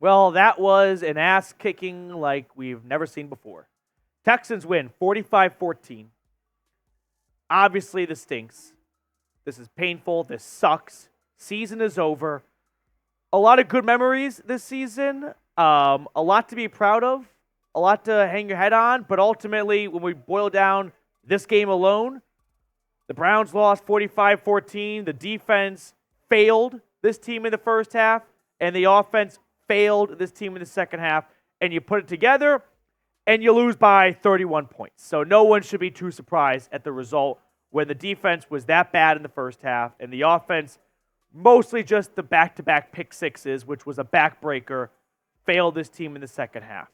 Well, that was an ass kicking like we've never seen before. Texans win 45-14. Obviously, this stinks. This is painful. This sucks. Season is over. A lot of good memories this season. A lot to be proud of. A lot to hang your head on. But ultimately, when we boil down this game alone, the Browns lost 45-14. The defense failed this team in the first half, and the offense failed this team in the second half. And you put it together, and you lose by 31 points. So no one should be too surprised at the result when the defense was that bad in the first half, and the offense, mostly just the back-to-back pick sixes, which was a backbreaker, failed this team in the second half.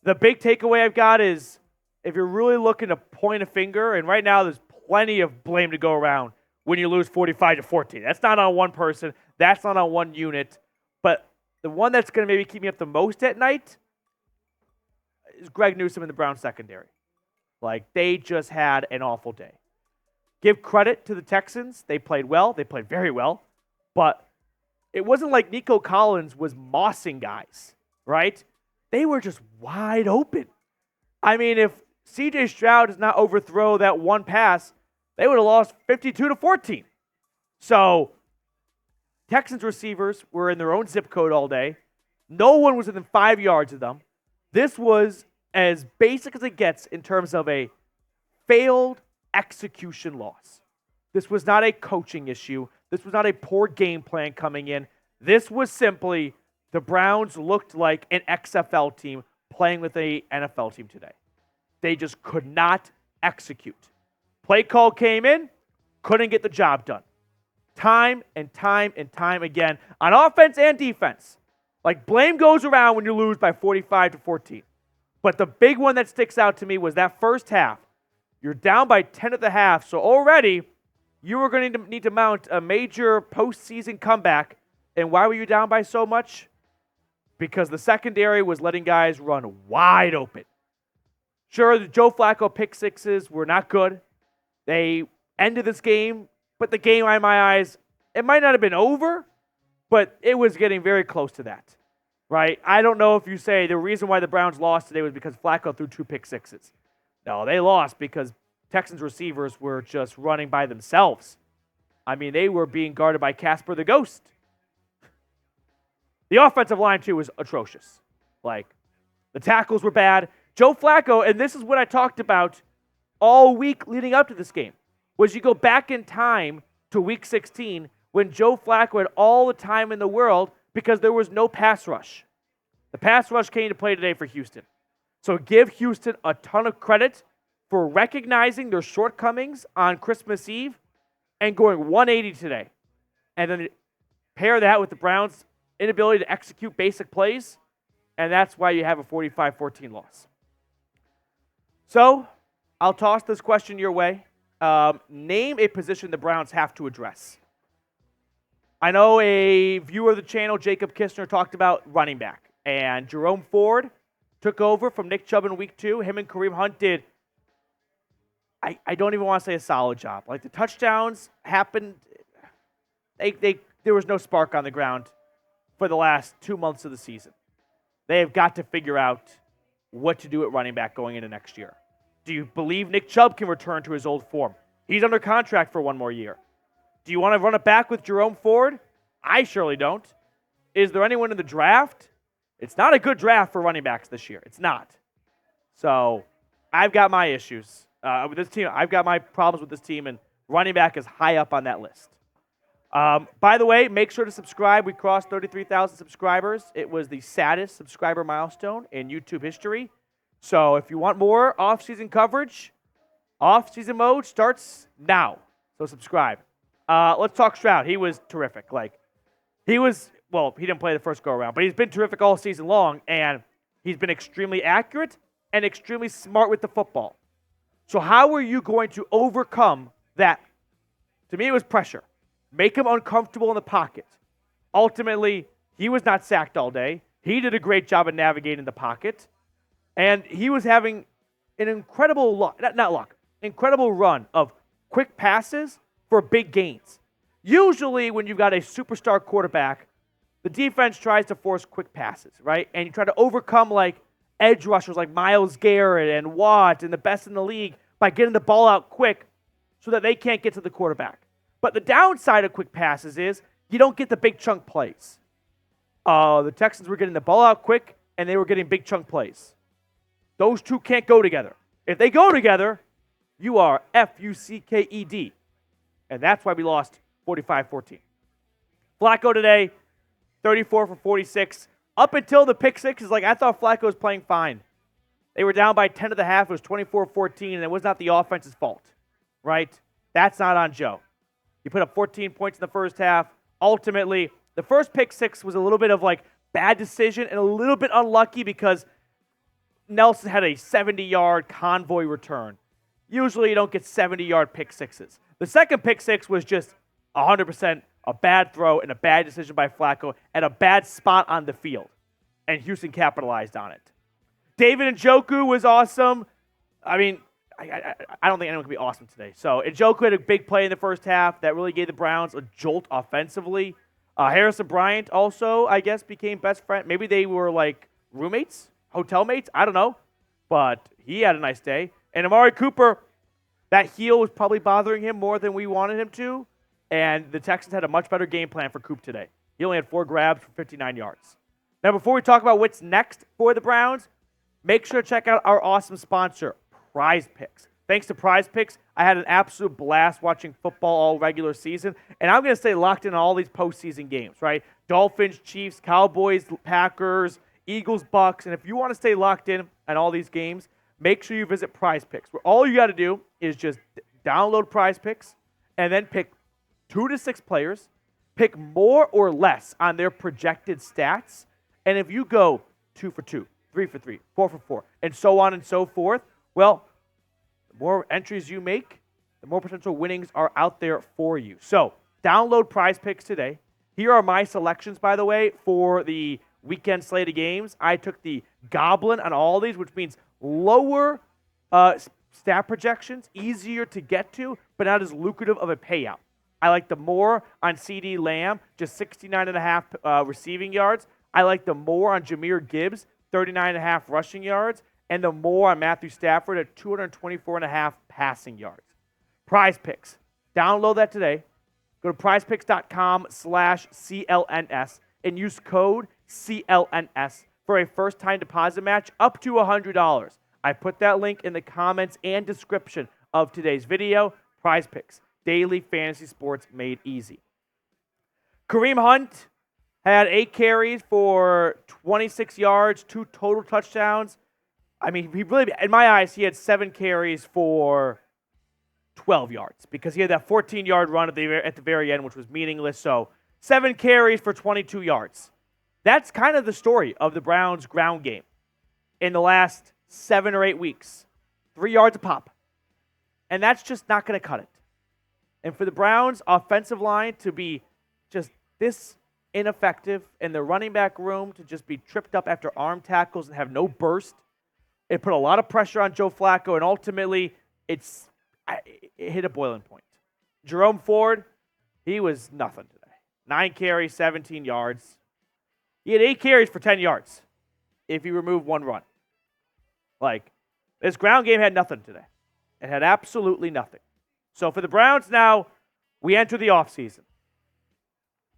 The big takeaway I've got is if you're really looking to point a finger, and right now there's plenty of blame to go around when you lose 45-14. That's not on one person. That's not on one unit. But the one that's going to maybe keep me up the most at night is Greg Newsome and the Browns secondary. Like, they just had an awful day. Give credit to the Texans. They played well. They played very well. But it wasn't like Nico Collins was mossing guys, right? They were just wide open. I mean, if CJ Stroud does not overthrow that one pass, they would have lost 52-14. So, Texans receivers were in their own zip code all day. No one was within 5 yards of them. This was as basic as it gets in terms of a failed execution loss. This was not a coaching issue. This was not a poor game plan coming in. This was simply the Browns looked like an XFL team playing with an NFL team today. They just could not execute. Play call came in, couldn't get the job done. Time and time and time again on offense and defense. Like, blame goes around when you lose by 45-14. But the big one that sticks out to me was that first half. You're down by 10 at the half, so already you were going to need to mount a major postseason comeback. And why were you down by so much? Because the secondary was letting guys run wide open. Sure, the Joe Flacco pick sixes were not good. They ended this game, but the game, in my eyes, it might not have been over, but it was getting very close to that, right? I don't know if you say the reason why the Browns lost today was because Flacco threw 2 pick sixes. No, they lost because Texans receivers were just running by themselves. I mean, they were being guarded by Casper the Ghost. The offensive line, too, was atrocious. Like, the tackles were bad. Joe Flacco, and this is what I talked about all week leading up to this game, was you go back in time to Week 16 when Joe Flacco had all the time in the world because there was no pass rush. The pass rush came to play today for Houston. So give Houston a ton of credit for recognizing their shortcomings on Christmas Eve and going 180 today. And then pair that with the Browns' inability to execute basic plays, and that's why you have a 45-14 loss. So, I'll toss this question your way. Name a position the Browns have to address. I know a viewer of the channel, Jacob Kistner, talked about running back, and Jerome Ford took over from Nick Chubb in week 2. Him and Kareem Hunt did, I don't even want to say a solid job. Like, the touchdowns happened, there was no spark on the ground for the last 2 months of the season. They have got to figure out what to do at running back going into next year. Do you believe Nick Chubb can return to his old form? He's under contract for 1 more year. Do you want to run it back with Jerome Ford? I surely don't. Is there anyone in the draft? It's not a good draft for running backs this year. It's not. So I've got my issues with this team. I've got my problems with this team, and running back is high up on that list. By the way, make sure to subscribe. We crossed 33,000 subscribers. It was the saddest subscriber milestone in YouTube history. So if you want more off-season coverage, off-season mode starts now. So subscribe. Let's talk Stroud. He was terrific. He didn't play the first go-around, but he's been terrific all season long, and he's been extremely accurate and extremely smart with the football. So how are you going to overcome that? To me, it was pressure. Make him uncomfortable in the pocket. Ultimately, he was not sacked all day. He did a great job of navigating the pocket. And he was having an incredible incredible run of quick passes for big gains. Usually when you've got a superstar quarterback, the defense tries to force quick passes, right? And you try to overcome like edge rushers like Myles Garrett and Watt and the best in the league by getting the ball out quick so that they can't get to the quarterback. But the downside of quick passes is you don't get the big chunk plays. The Texans were getting the ball out quick and they were getting big chunk plays. Those two can't go together. If they go together, you are F-U-C-K-E-D. And that's why we lost 45-14. Flacco today, 34 for 46. Up until the pick six, is like I thought Flacco was playing fine. They were down by 10 at the half. It was 24-14, and it was not the offense's fault, right? That's not on Joe. He put up 14 points in the first half. Ultimately, the first pick six was a little bit of like bad decision and a little bit unlucky because Nelson had a 70-yard convoy return. Usually you don't get 70-yard pick sixes. The second pick six was just 100% a bad throw and a bad decision by Flacco at a bad spot on the field. And Houston capitalized on it. David Njoku was awesome. I mean, I don't think anyone can be awesome today. So Njoku had a big play in the first half that really gave the Browns a jolt offensively. Harrison Bryant also, I guess, became best friend. Maybe they were like roommates, hotel mates. I don't know. But he had a nice day. And Amari Cooper, that heel was probably bothering him more than we wanted him to. And the Texans had a much better game plan for Coop today. He only had 4 grabs for 59 yards. Now, before we talk about what's next for the Browns, make sure to check out our awesome sponsor, PrizePicks. Thanks to PrizePicks, I had an absolute blast watching football all regular season. And I'm going to stay locked in on all these postseason games, right? Dolphins, Chiefs, Cowboys, Packers, Eagles, Bucks. And if you want to stay locked in on all these games, make sure you visit PrizePicks, where all you got to do is just download PrizePicks and then pick 2 to 6 players, pick more or less on their projected stats, and if you go 2 for 2, 3 for 3, 4 for 4, and so on and so forth, well, the more entries you make, the more potential winnings are out there for you. So download PrizePicks today. Here are my selections, by the way, for the weekend slate of games. I took the Goblin on all these, which means lower stat projections, easier to get to, but not as lucrative of a payout. I like the more on CD Lamb, just 69.5 receiving yards. I like the more on Jahmyr Gibbs, 39.5 rushing yards, and the more on Matthew Stafford at 224.5 passing yards. PrizePicks. Download that today. Go to prizepicks.com/CLNS and use code CLNS for a first-time deposit match up to $100. I put that link in the comments and description of today's video. PrizePicks. Daily fantasy sports made easy. Kareem Hunt had 8 carries for 26 yards, 2 total touchdowns. I mean, he really, in my eyes, he had 7 carries for 12 yards because he had that 14-yard run at the very end, which was meaningless. So 7 carries for 22 yards. That's kind of the story of the Browns' ground game in the last 7 or 8 weeks. 3 yards a pop. And that's just not going to cut it. And for the Browns' offensive line to be just this ineffective and the running back room to just be tripped up after arm tackles and have no burst, it put a lot of pressure on Joe Flacco, and ultimately it hit a boiling point. Jerome Ford, he was nothing today. 9 carries, 17 yards. He had 8 carries for 10 yards if you remove 1 run. Like, this ground game had nothing today. It had absolutely nothing. So for the Browns now, we enter the offseason.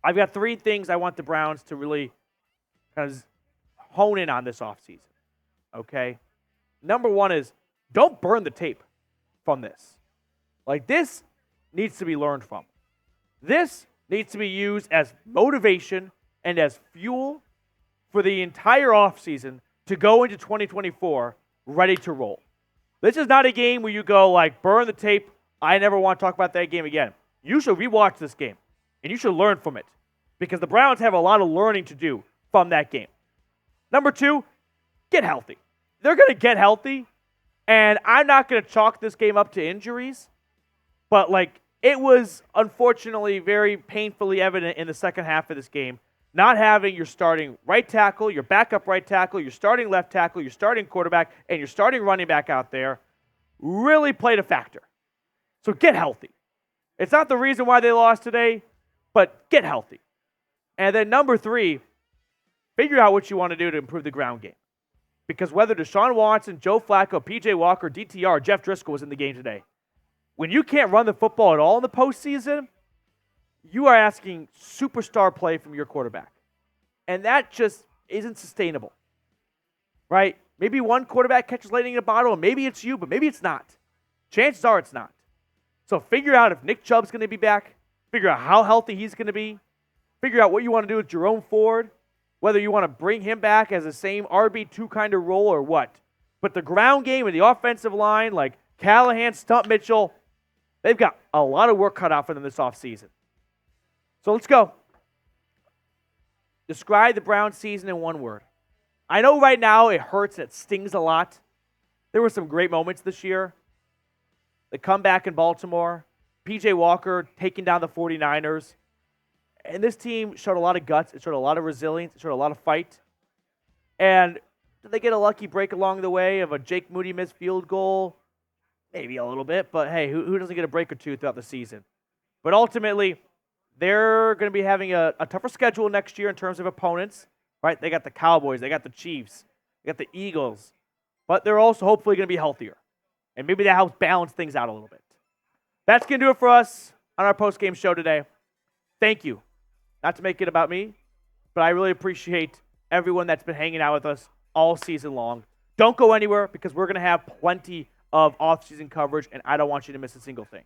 I've got 3 things I want the Browns to really kind of hone in on this offseason. Okay? Number 1 is don't burn the tape from this. Like, this needs to be learned from. This needs to be used as motivation and as fuel for the entire offseason to go into 2024 ready to roll. This is not a game where you go like, burn the tape, I never want to talk about that game again. You should rewatch this game, and you should learn from it because the Browns have a lot of learning to do from that game. Number 2, get healthy. They're going to get healthy, and I'm not going to chalk this game up to injuries, but like it was unfortunately very painfully evident in the second half of this game, not having your starting right tackle, your backup right tackle, your starting left tackle, your starting quarterback, and your starting running back out there really played a factor. So get healthy. It's not the reason why they lost today, but get healthy. And then number 3, figure out what you want to do to improve the ground game. Because whether Deshaun Watson, Joe Flacco, PJ Walker, DTR, Jeff Driscoll was in the game today, when you can't run the football at all in the postseason, you are asking superstar play from your quarterback. And that just isn't sustainable, right? Maybe one quarterback catches lightning in a bottle, and maybe it's you, but maybe it's not. Chances are it's not. So figure out if Nick Chubb's going to be back. Figure out how healthy he's going to be. Figure out what you want to do with Jerome Ford, whether you want to bring him back as the same RB2 kind of role or what. But the ground game and the offensive line, like Callahan, Stump Mitchell, they've got a lot of work cut out for them this offseason. So let's go. Describe the Browns season in one word. I know right now it hurts and it stings a lot. There were some great moments this year. The comeback in Baltimore, PJ Walker taking down the 49ers. And this team showed a lot of guts. It showed a lot of resilience. It showed a lot of fight. And did they get a lucky break along the way of a Jake Moody missed field goal? Maybe a little bit, but hey, who doesn't get a break or two throughout the season? But ultimately, they're going to be having a tougher schedule next year in terms of opponents, right? They got the Cowboys, they got the Chiefs, they got the Eagles, but they're also hopefully going to be healthier. And maybe that helps balance things out a little bit. That's going to do it for us on our post-game show today. Thank you. Not to make it about me, but I really appreciate everyone that's been hanging out with us all season long. Don't go anywhere because we're going to have plenty of off-season coverage, and I don't want you to miss a single thing.